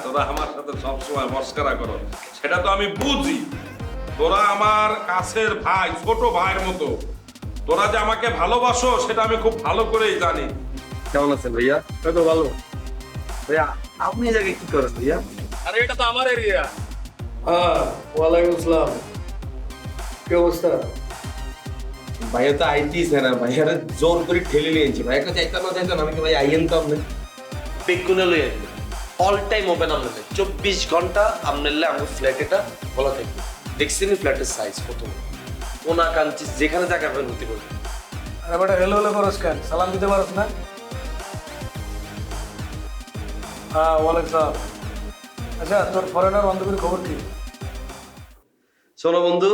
তোরা আমার সাথে সবসময় মস্করা করো, সেটা তো আমি বুঝি। তোরা আমার কাছের ভাই, ছোট ভাইয়ের মতো। তোরা যে আমাকে ভালোবাসো সেটা আমি খুব ভালো করেই জানি। কেমন আছেন ভাইয়া? তো ভালো। ভাইয়া আপনি এই জায়গায় কি করেন ভাইয়া? আরে এটা তো আমার এরিয়া। হ্যাঁ, ওয়ালাইকুম আসসালাম। কি অবস্থা? ভাইয়া তো আইতিছে না, ভাইয়ারে জোর করে ঠেলে নিয়েছি। ভাইয়া কাছে যাইতাম না, আমি কি ভাই আইয়েন তো আপনি বেগুনে লই আসবে অল টাইম ওপেন আপনাদের 24 ঘন্টা আপনারলে আমার ফ্ল্যাট এটা খোলা থাকবে। দেখছেন ফ্ল্যাটের সাইজ কত, কোনা কাঞ্চি যেখানে জায়গা পাবেন হতে পারবে। আরে বেটা হেলো হেলো করস কেন? সালাম দিতে পারস না? হ্যাঁ ওয়ালাইকুম সালাম। আচ্ছা তোর ফরেনার বান্ধবীর খবর কি? শোনো বন্ধু,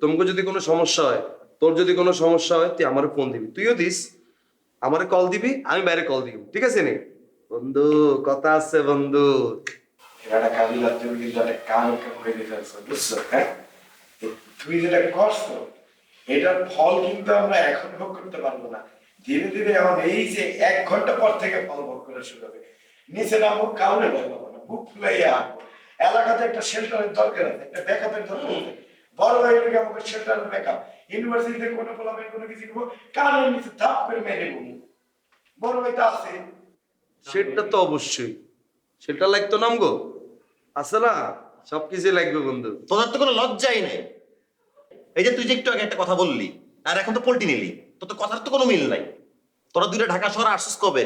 তোমাকে যদি কোনো সমস্যা হয়, তোর যদি কোনো সমস্যা হয় তুই আমারে ফোন দিবি, তুইও দিস, আমারে কল দিবি, আমি বাইরে কল দিব, ঠিক আছে নি বন্ধু? কথা আছে বন্ধু। এটা কাবিলা তুমি কিন্তু একটা কাম করে ফেলছো, বুঝছো? হ্যাঁ, তুই যেটা করছো এটার ফল কিন্তু আমরা এখন ভোগ করতে পারবো না, ধীরে ধীরে এখন এই যে 1 ঘন্টা পর থেকে ফল ভোগ করা শুরু হবে। নিচে নামবো, কাউরে ভয় পাবো না, বুক ফুলাইয়া আসবো। এলাকাতে একটা শেল্টারের দরকার আছে, একটা ব্যাকআপের দরকার আছে। বড় ভাই লোক আমাকে শেল্টারের ব্যাকআপ, ইউনিভার্সিটিতে কোনো পোলাবেন কোনো কিছু করবো, কানের নিচে ধাপ করে মেরে বলবো। বড় ভাই তো আছে। সেটা তো অবশ্যই, সেটা লাগতো নাম গো, আছে না? সবকিছু লাগবে বন্ধু। তোদের তো কোনো লজ্জাই নেই। এই যে তুই যে একটু আগে একটা কথা বললি আর এখন তো পল্টি নিলি, তোর তো কথার তো কোনো মিল নাই। তোরা দুইটা ঢাকা শহরে আসছিস কবে?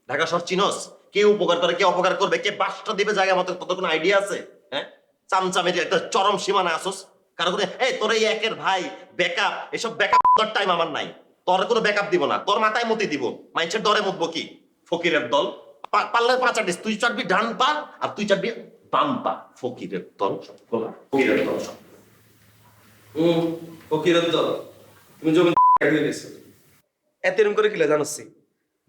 ঢাকা শহর চিনস? কে উপকার করে কে অপকার করবে, কে বাসটা দিবে জায়গা মতো, তোর কোনো আইডিয়া আছে? হ্যাঁ, চামচামের একটা চরম সীমানা আসোস। কারো করে এই তোর এই একের ভাই ব্যাকআপ, এসব ব্যাকআপ টাইম আমার নাই। তোর কোনো ব্যাকআপ দিব না, তোর মাথায় মতি দিব, মাইন্সের দরে মুতবো কি ফকিরের দল। পারলে 5 আটিস, তুই চাটবি ডান পা আর তুই চাটবি বাম পা। ফকিরের দল সব, ফকিরের দল সব। ফকিরের দল, তুমি জমি দিয়ে দিছো এত এরম করে কিলা জানোস?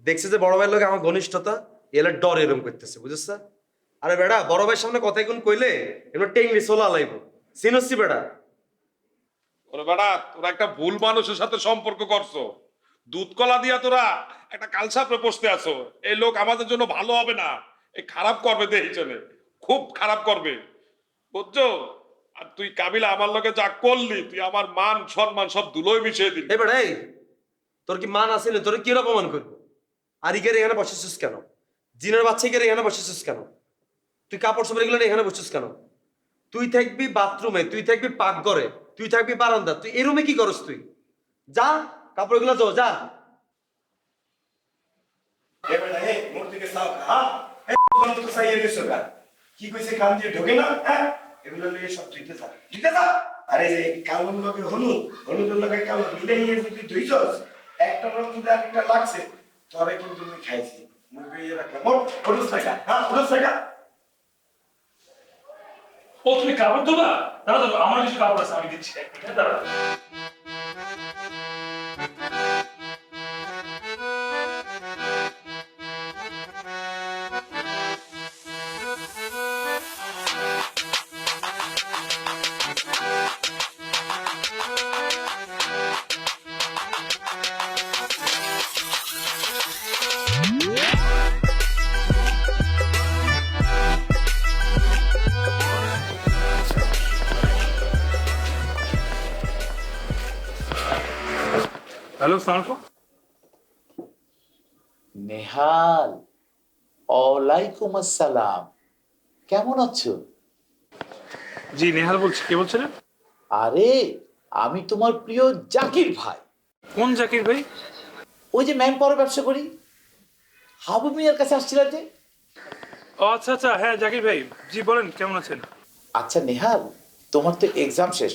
দেখছে যে বড় ভাইয়ের লোক আমার ঘনিষ্ঠতা, এলা ডর এরম করতেছে, বুঝছ? আরে বেড়া, বড় ভাইয়ের সামনে কথা কোন কইলে এবার টেংলি সোলা লাইব, চিনসি বেড়া? ওরে বেটা, তোরা একটা ভুল মানুষের সাথে সম্পর্ক করছো। দুধ কলা দিয়া তোরা একটা কালসাপে বসতে আছো। এই লোক আমাদের জন্য ভালো হবে না, এই খারাপ করবে দেখিছনে, খুব খারাপ করবে, বুঝছো? আর তুই কাবিলা আমার লগে যা করলি, তুই আমার মান সম্মান সব ধুলোয় মিশিয়ে দিলি। এই বেড়া, এই তোর কি মান আছে না? তোর কি অপমান করবো? আর ইগের এখানে বসেছিস কেন? জিনের বাচ্চা ইগের এখানে বসেছিস কেন? তুই কাপড় চোপড় এগুলো এখানে বসেছিস কেন? তুই থাকবি বাথরুমে, তুই থাকবি পাকঘরে, তুই থাকবি বারান্দা, তুই এই রুমে কি করস? তুই যা, কাপড় গুলো ধো, যা। এবারে হে মূর্তিকে সাও হ্যাঁ, এই বন্ধ তো সাইয়ে দিছো গা, কি কইছে কান দিয়ে ঢোকে না? হ্যাঁ, এগুলো লইয়ে সব দিতে যা, দিতে যা। আরে যে কালোর লগে হলুদের লগে কালো মিলে নিয়ে যদি দুইছস, একটা রং যদি আরেকটা লাগছে, তবে কিন্তু তুমি খাইছি। মুখ বেরিয়ে রাখলাম, মোট হলুদ টাকা, হ্যাঁ হলুদ টাকা। ও তুমি কাপড় দেবা? দাঁড়া দাঁড়া, আমার কিছু কাপড় আছে, আমি দিচ্ছি। দাঁড়া। হ্যালো সালাম আলাইকুম। নেহাল, ওয়ালাইকুম আসসালাম। কেমন আছো? জি নেহাল বলছি, কে বলছিলেন? আরে আমি তোমার প্রিয় জাকির ভাই, কোন জাকির ভাই? ওই যে ম্যান পাওয়ার ব্যবসা করি, হাবু মিয়ার কাছে আসছিলাম যে। ও আচ্ছা আচ্ছা, হ্যাঁ জাকির ভাই, জি বলেন কেমন আছেন? আচ্ছা নেহাল, তোমার তো এক্সাম শেষ,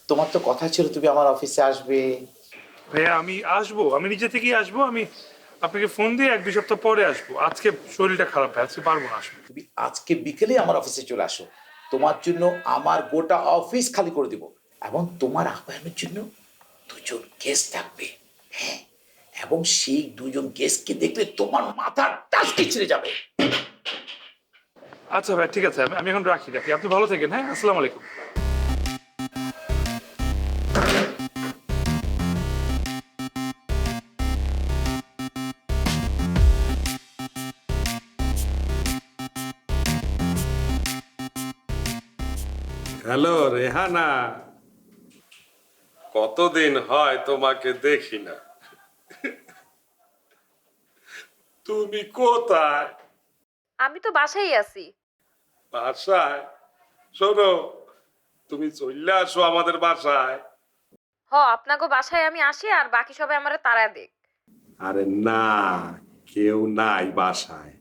তোমার তো কথা ছিল তুমি আমার অফিসে আসবে। ভাইয়া আমি আসবো, আমি নিজে থেকেই আসবো। আমি আপনাকে ফোন দিয়ে 1-2 সপ্তাহ পরে আসবো। আজকে শরীরটা খারাপ ভাই, আজকে পারবো না আসলে। তুমি আজকে বিকেলে আমার অফিসে চলে আসো, তোমার জন্য আমার গোটা অফিস খালি করে দিব, এবং তোমার আপ্যায়নের জন্য 2জন গেস্ট থাকবে। হ্যাঁ, এবং সেই 2জন গেস্টকে দেখলে তোমার মাথার টাসকি ছিঁড়ে যাবে। আচ্ছা ভাই ঠিক আছে, আমি এখন রাখি। আপনি ভালো থাকেন। হ্যাঁ, আসসালামু আলাইকুম। হ্যালো রেহানা, কতদিন হয় তোমাকে দেখি না। তুমি কোথায়? আমি তো বাসায় আছি। বাসায়? শোনো, তুমি চলে আসো আমাদের বাসায়। আপনাকে বাসায় আমি আসি, আর বাকি সবাই আমারে তাড়া দেখ। আরে না, কেউ নাই বাসায়।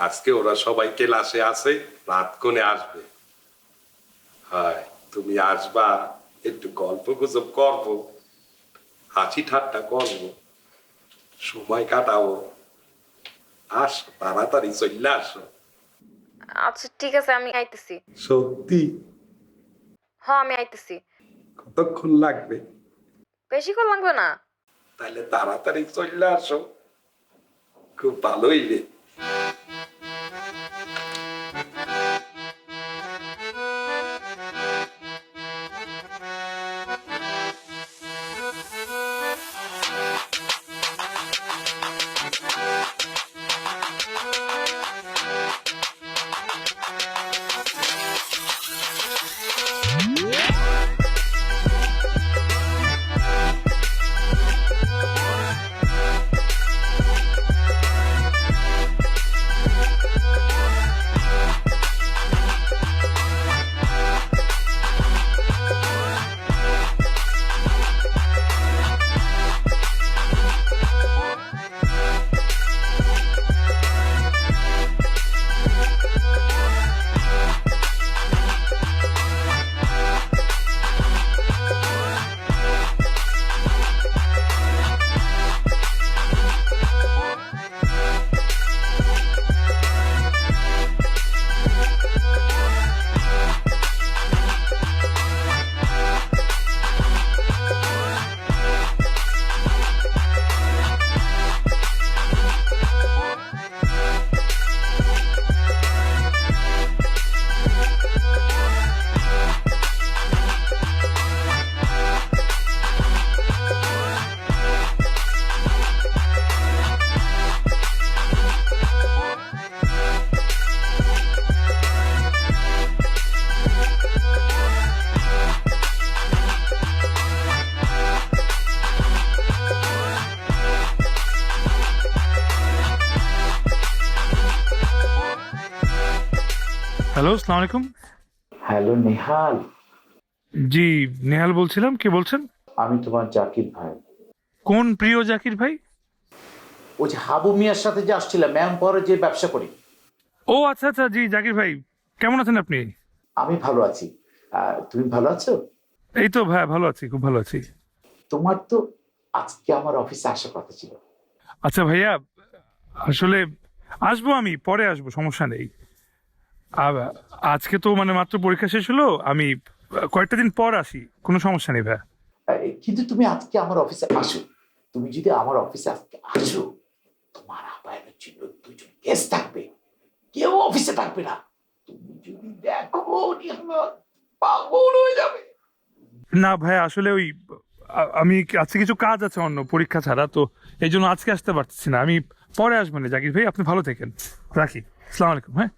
আজকে ওরা সবাই ক্লাসে আছে, রাত কোণে আসবে। হয় তুমি আসবা, একটু গল্প গুজব করবো, হাসি ঠাট্টা করবো, সময় কাটাবো। আসো, তাড়াতাড়ি চলে আসো। আচ্ছা ঠিক আছে, আমি আইতেছি। সত্যি? আমি আইতেছি। কতক্ষণ লাগবে? বেশিক্ষণ লাগবে না। তাহলে তাড়াতাড়ি চলে আসো, খুব ভালোই রে। হ্যালো আসসালামু আলাইকুম। হ্যালো নেহাল, জি নেহাল বলছিলাম, কে বলছেন? আমি তোমার জাকির ভাই। কোন প্রিয় জাকির ভাই? ওই যে হাবু মিয়ার সাথে যে আসছিলাম, ম্যান পাওয়ারের যে ব্যবসা করি। ও আচ্ছা আচ্ছা, জি জাকির ভাই, কেমন আছেন আপনি? আমি ভালো আছি, তুমি ভালো আছো? এই তো ভাই ভালো আছি, খুব ভালো আছি। তোমার তো আজকে আমার অফিসে আসার কথা ছিল। আচ্ছা ভাইয়া, আসলে আসবো, আমি পরে আসবো, সমস্যা নেই। আজকে তো মানে মাত্র পরীক্ষা শেষ হলো, আমি কয়েকটা দিন পর আসি, কোনো সমস্যা নেই ভাইয়া। কিন্তু তুমি আজকে আমার অফিসে আসো। তুমি যদি আমার অফিসে আজকে আসো, তোমার আপ্যায়নের জন্য 2জন গেস্ট থাকবে, কেউ অফিসে থাকবে না। তুমি যদি দেখো নিহাল, পাগল হয়ে যাবে। না ভাইয়া, আসলে ওই আমি আজকে কিছু কাজ আছে অন্য পরীক্ষা ছাড়া, তো এই জন্য আজকে আসতে পারছি না। আমি পরে আসবো না জাকির ভাই, আপনি ভালো থাকেন, রাখি। আসসালামু আলাইকুম। হ্যাঁ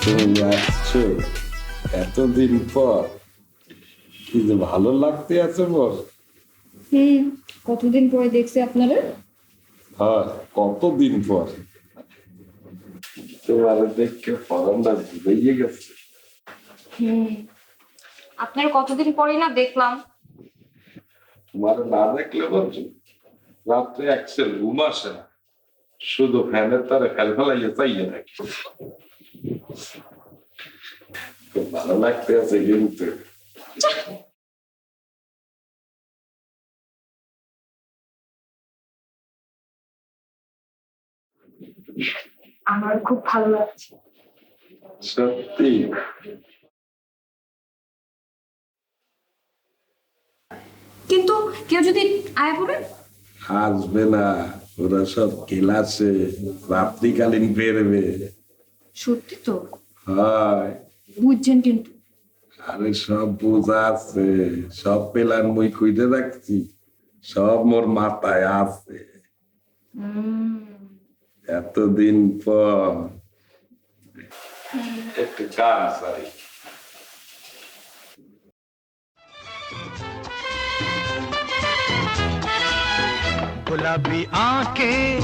তুমি আসছো এতদিন পর, কি যে ভালো লাগতে আছে বল। কতদিন পরে দেখছি আপনারা। হ্যাঁ, কতদিন পর তোমার দেখে ফরমটা ভুলে গেছে। আপনার কতদিন পরেই না দেখলাম। তোমার না দেখলে বলছো রাত্রে একসের ঘুম আসে না, শুধু ফ্যানের তারে ফেল ফেলাইয়ে চাইয়ে থাকি। খুব ভালো লাগতে আছে কিন্তু। আমার খুব ভালো লাগছে। সত্যি কিন্তু কেউ যদি আয়া পড়ে? আসবে না, ওরা সব ক্লাসে রাত্রিকালীন বেরবে। সত্যি তো? হয়, বুঝছেন কিন্তু। আরে সব বোঝা আছে, সব পেলাম মই খুঁজে রাখছি, সব মোর মাথায় আছে। এতদিন পর একটু গান চাই। गुलाबी आंखें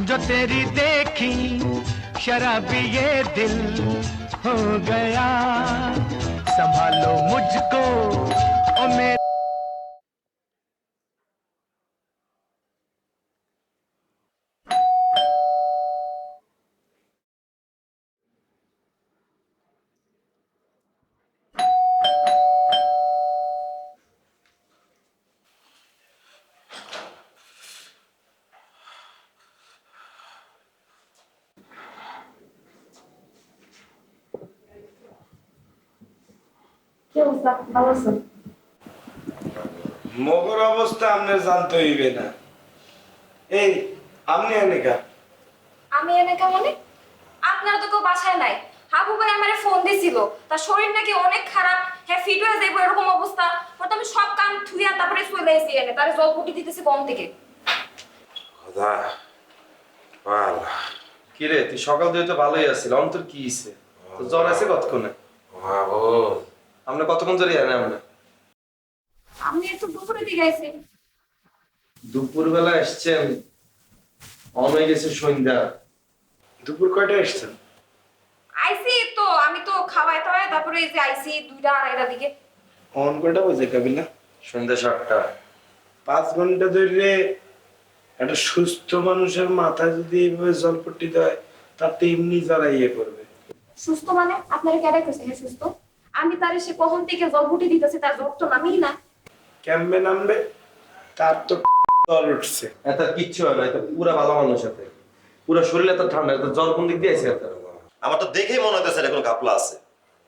जो तेरी देखी, शराबी ये दिल हो गया, संभालो मुझको ओ मेरे। মগর অবস্থা আপনার জানতে হইবে না। এই আপনি এনেকা? আমি এনেকা মানে? আপনারা তো কেউ বাসায় নাই। হাবু ভাই আমারে ফোন দিছিল, তার শরীর নাকি অনেক খারাপ, হ্যাঁ ফিট হয়ে যাইবো এরকম অবস্থা। পরে আমি সব কাম থুইয়া তারপরে চলে এসেছি এনে, তারে জল পুটি দিতেছি কম থেকে। খোদা আল্লাহ, কি রে, তুই সকাল দিয়ে তো ভালোই আছিস, অন্তর কি হইছে? তো জ্বর আছে কতক্ষণে? আমরা কতক্ষণ ধরে জানি আমরা? আমি একটু দুপুরে দিকে আইছি। দুপুরবেলা এসছেন, অন হয়ে গেছে সন্ধ্যা। দুপুর কয়টা এসছেন? আইছি তো, আমি তো খাওয়াই টাওয়াই তারপরে এই যে আইছি 2টা 2:30 দিকে। অন কয়টা বাজে কাবিলা? সন্ধ্যা 7টা। 5 ঘন্টা ধরে একটা সুস্থ মানুষের মাথায় যদি এইভাবে জলপট্টি দেয়, তাতে এমনি যারা ইয়ে করবে। সুস্থ মানে আপনারা কেডা কইছে হে সুস্থ? আমি তারে সে কখন থেকে জল পুটি দিতেছি, তার জ্বর তো নামেই না। কেমবে নামবে? তার তো জল উঠছে। এত কিচ্ছু হয় না, এটা পুরা ভালো মানুষ সাথে, পুরা শরীর এত ঠান্ডা, এত জ্বর কোন দিক দিয়ে আছে? আমার তো দেখেই মনে হইতেছে এটা কোনো ঘাপলা আছে।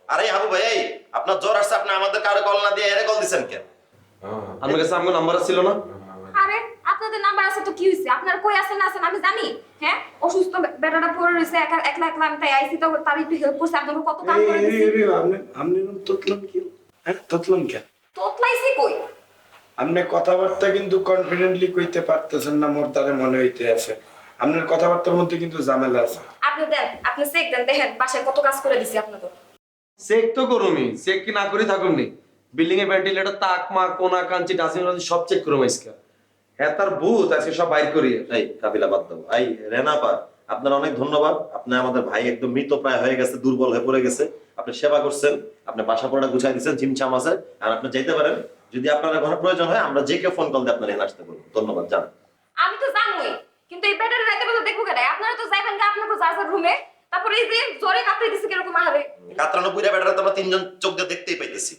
আরে হাবু ভাই, এই আপনার জ্বর আসছে, আপনি আমাদের কারো কল না দিয়ে এরে কল দিছেন কেন? আমার কাছে আমার নাম্বার ছিল না। আরে আপনাদের নাম্বার আছে তো কি হইছে? আপনারা কই আছেন না আছেন আমি জানি। হ্যাঁ অসুস্থ বেটাটা পড়ে রইছে একলা একলা, আমি তাই আইছি, তো তার একটু হেল্প করছি, আপনাদের কত কাম করে দিছি। আপনি তোতলাম কি? হ্যাঁ তোতলাম কেন? তোতলাইছি কই? আপনি কথাবার্তা কিন্তু কনফিডেন্টলি কইতে পারতেছেন না, মোর তারে মনে হইতে আছে আপনার কথাবার্তার মধ্যে কিন্তু ঝামেলা আছে। আপনি দেন, আপনি চেক দেন, দেখেন বাসায় কত কাজ করে দিছি আপনাকে। চেক তো করুমি, চেক কি না করি থাকুন নি। বিল্ডিং এর ভেন্টিলেটর তাক মা কোনা কাঞ্চি ডাসিং সব চেক করুম আজকে। হ্যাঁ তার ভূত আজকে সব বাইর করিয়ে। এই কাবিলা বাদ দাও। এই রেনাপা, আপনার অনেক ধন্যবাদ। আপনি আমাদের ভাই একদম মৃত প্রায় হয়ে গেছে, দুর্বল হয়ে পড়ে গেছে। আপনি সেবা করছেন, আপনি বাসা পড়া গুছাই দিচ্ছেন, জিমছাম আছে, আর আপনি যেতে পারেন। যদি আপনার কোনো প্রয়োজন হয় আমরা যে কেউ ফোন কল দিয়ে আপনার এখানে আসতে পারবো। ধন্যবাদ, যান। আমি তো জানোই, কিন্তু এই ব্যাটারি রাতে বেলা দেখবো কেন? আপনারা তো যাইবেন না আপনাকে যার রুমে, তারপরে এই যে জ্বরে কাঁপতে দিছে কিরকম আহারে। কাতরানো পুরা বেটারা তো আমরা তিনজন চোখ দিয়ে দেখতেই পাইতেছি।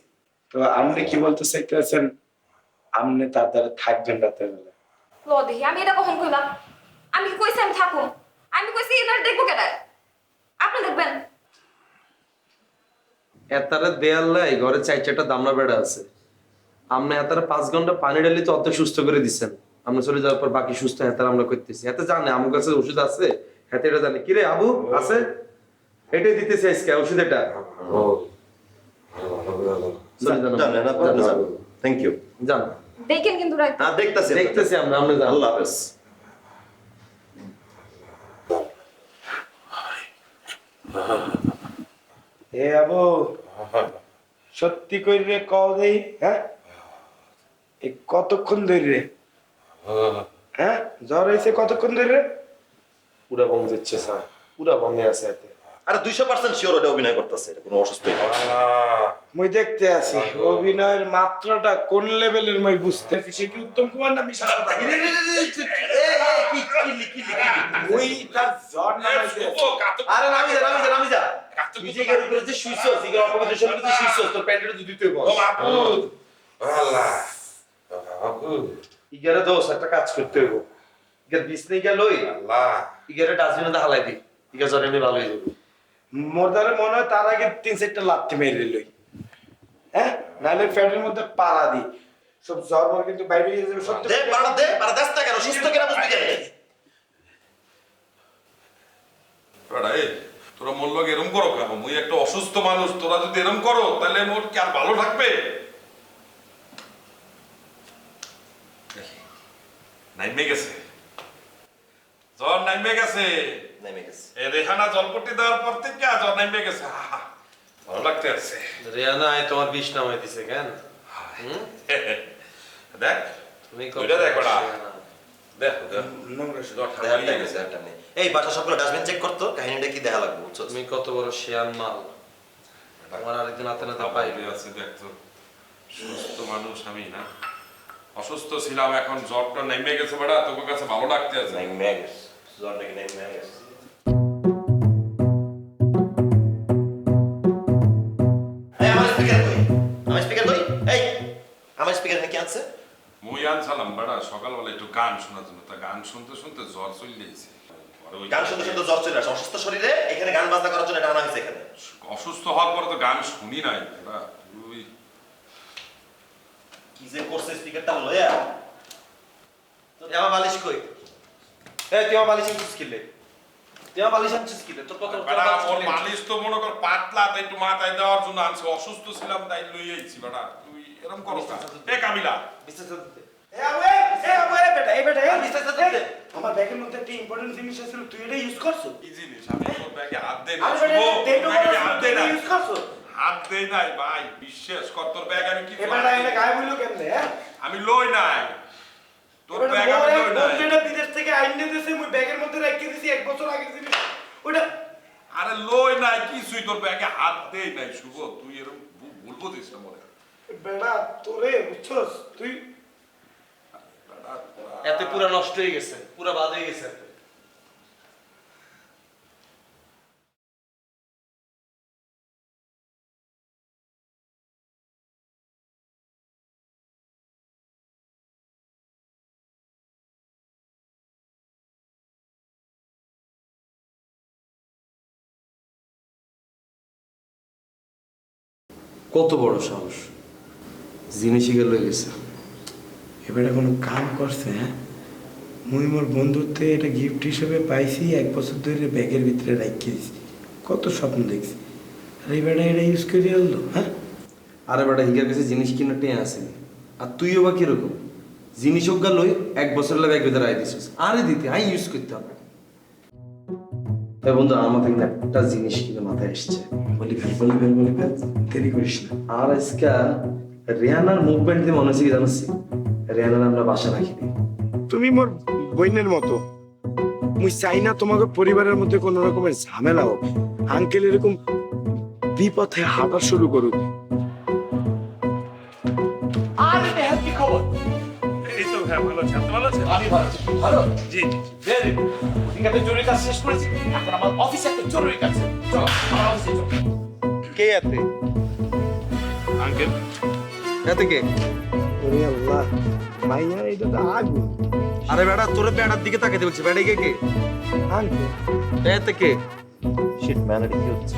তো আপনি কি বলতে চাইতেছেন আপনি তার দ্বারা থাকবেন রাতের বেলা? লো দেখি, আমি এটা কখন কইলাম? আমি কি কইছি আমি থাকুম? আমি কইছি এনার দেখবো কেন? আপনি দেখবেন। এতারে দেয়াল লাই ঘরে 4-4টা দামনা বেড়া আছে। আপনি এতারে 5 ঘন্টা পানি ঢালি তো অত সুস্থ করে দিচ্ছেন। আমরা চলে যাওয়ার পর বাকি সুস্থ হেতার আমরা করতেছি। এতে জানে আমার কাছে ওষুধ আছে, হেতে এটা জানে। কিরে আবু আছে? এটাই দিতেছি আজকে ওষুধ এটা। Thank you. যান। দেখেন কিন্তু রাত। হ্যাঁ দেখতেছি দেখতেছি আমরা যান। আল্লাহ হাফেজ। এ আবু, সত্যি কইরে কও দেই, হ্যাঁ এই কতক্ষণ ধরে? হ্যাঁ জ্বর হয়েছে কতক্ষণ ধরে? পুরা বন্ধ হচ্ছে স্যার, পুরা বন্ধে আছে এতে। আরে 200% শিওর ওটা অভিনয় করতেছে, এটা কোনো অসুস্থ না। মুই দেখতে আছি অভিনয়ের মাত্রাটা কোন লেভেলের মই বুঝতেছি। সে কি উত্তম কুমার না বিশাল? ওই তার জ্বর নামাইছে। আরে নামি যা, নামি যা, নামি যা। তুই যে গাড়ি করে যে শুইছস, এই অপবিত্র শরীরে তুই শুইছস, তোর প্যান্টের দুদিতে বল। ও বাবু, আল্লাহ বাবু, ইগারে দোস একটা কাজ করতে হইব। ইগার বিছনে গেল ওই আল্লাহ, ইগারে ডাস্টবিনে হালাই দি। ইগা জ্বর এমনি ভালো হয়ে যাবে। মোর দ্বারা মনে হয় তার আগে 3-4টা লাথি মেরে লই, হ্যাঁ নাহলে ফ্যাটের মধ্যে পাড়া দি সব জ্বর মর কিন্তু বাইরে হয়ে যাবে। সত্যি দে পাড়া দে, পাড়া দাস না কেন? সুস্থ কেন বুঝবি কেন? বেটা, এই তোরা মোর লগে এরম করো কেন? মুই একটা অসুস্থ মানুষ, তোরা যদি এরম করো তাহলে মোর কি আর ভালো থাকবে? নাইমে গেছে জ্বর, নাইমে গেছে, নেমে গেছে। এ রেহানা জলপট্টি দেওয়ার পর থেকে জ্বর নাইমে গেছে। আহা, ভালো লাগতে আছে। রিয়ানা আই তোমার বিষ নামাই দিছে কেন? দেখ তুমি ওইটা দেখ ওটা। দেখ দেখ নোংরা জ্বর ঠান্ডা দেহারটা লেগে গেছে, গেছে। দেহারটা নেই। এই বাসা সবগুলো ডাস্টবিন চেক করতো, কাহিনীটা কি দেখা লাগবে বুঝছো? তুমি কত বড় শেয়ান মাল। আমার আরেকদিন হাতে নাতে পাই। বাইরে আছে দেখ তো, সুস্থ মানুষ আমি না, অসুস্থ ছিলাম, এখন জ্বরটা নেমে গেছে। বেটা তোর কাছে ভালো লাগতে আছে। নেমে গেছে, জ্বর নাকি নেমে গেছে। এই আমার স্পিকার কই? আমার স্পিকার কই? এই আমার স্পিকার কি আছে? মুই আনছিলাম বেটা সকালবেলা একটু গান শোনার জন্য, তা গান শুনতে শুনতে জ্বর চলে গেছে। গান শুনতে শুনতে জ্বর চলে আসে অসুস্থ শরীরে, এখানে গান বাজনা করার জন্য এটা আনা হয়েছে এখানে। অসুস্থ হওয়ার পরে তো গান শুনি নাই বেটা। তুই কি যে করছে স্পিকারটা লয়া। আমার বালিশ কই? এই তুই আমার বালিশ আনছিস কিলে? তুই আমার বালিশ আনছিস কিলে? তোর কত বেটা ওর মালিশ তো মনে কর পাতলা, তাই একটু মাথায় দেওয়ার জন্য আনছি। অসুস্থ ছিলাম তাই লই আইছি। বেটা তুই এরকম করো না। এ কামিলা, এ আবু, এ আবু, এ বেটা, এই বেটা, এই আমার ব্যাগের মধ্যে একটা ইম্পর্টেন্ট জিনিস আছে, তুই এটা ইউজ করছো? কি জিনিস? আমি তোর ব্যাগে হাত দেই না। আমি বেটা শুভ, ডেটো তোর ব্যাগে করছো, হাত তুই দেই না। ইউজ করছো? হাত দেই নাই ভাই, বিশ্বাস কর। তোর ব্যাগ আমি কি এ বেটা এটা গায়েব হইলো কেমনে? হ্যাঁ আমি লই নাই। তোর এবার ব্যাগ আমি মোর এক লই নাই। বন্ধুটা বিদেশ থেকে আইনে দিয়েছে, মুই ব্যাগের মধ্যে রেখে দিয়েছি 1 বছর আগের জিনিস। ওটা আরে লই নাই কিছুই, তোর ব্যাগে হাত দেই নাই। শুভ, তুই এরকম ভুল বুঝিস না মনে। বেটা তোরে বুঝছস তুই? এতে পুরা নষ্ট হয়ে গেছে, পুরা বাদ হয়ে গেছে। কত বড় সাহস, জিনিসই গেল গেছে। এবারে কোনো কাম করছে? হ্যাঁ মুই মোর বন্ধুত্বে এটা গিফট হিসেবে পাইছি, 1 বছর ধরে ব্যাগের ভিতরে রাখিয়ে দিছি, কত স্বপ্ন দেখছি, আর এই বেটা এটা ইউজ করে আনলো। হ্যাঁ আরে বেটা হিগার কাছে জিনিস কিনা টেঁ আসেনি, আর তুইও বা কিরকম জিনিস হোক লই 1 বছর লাগে এক বেদা রায় দিছিস আরে দিতে আই ইউজ করতে হবে। বন্ধু আমার থেকে একটা জিনিস কিন্তু মাথায় এসছে, বলি ফেল দেরি করিস না। আর আজকে রিয়ানার মুভমেন্ট দিয়ে মনে হচ্ছে কি জানাচ্ছি, রিয়ানার আমরা বাসা রাখিনি। তুমি মোর বইনের মতো, মুই চাই না তোমাকে পরিবারের মধ্যে কোন রকমের ঝামেলা হোক। আঙ্কেল এরকম বিপথে হাঁটা শুরু করুক। আরে নেহাল কি খবর? এই তো ভাই ভালো আছি, আপনি ভালো আছেন? আমি ভালো আছি, তুই ভালো? জি জি। Very good. ওদিকে একটা জরুরি কাজ শেষ করেছি, এখন আমার অফিসে একটা জরুরি কাজ আছে। চলো আমার অফিসে চলো। কে এতে? আঙ্কেল এতে কে? ওরে আল্লাহ, মাইয়া এটা তো আগুন। আরে বেটা তোর বেটার দিকে তাকাতে বলছি, বেটা কে কে? আঙ্কেল এতে কে? শিট ম্যান, এটা কি হচ্ছে?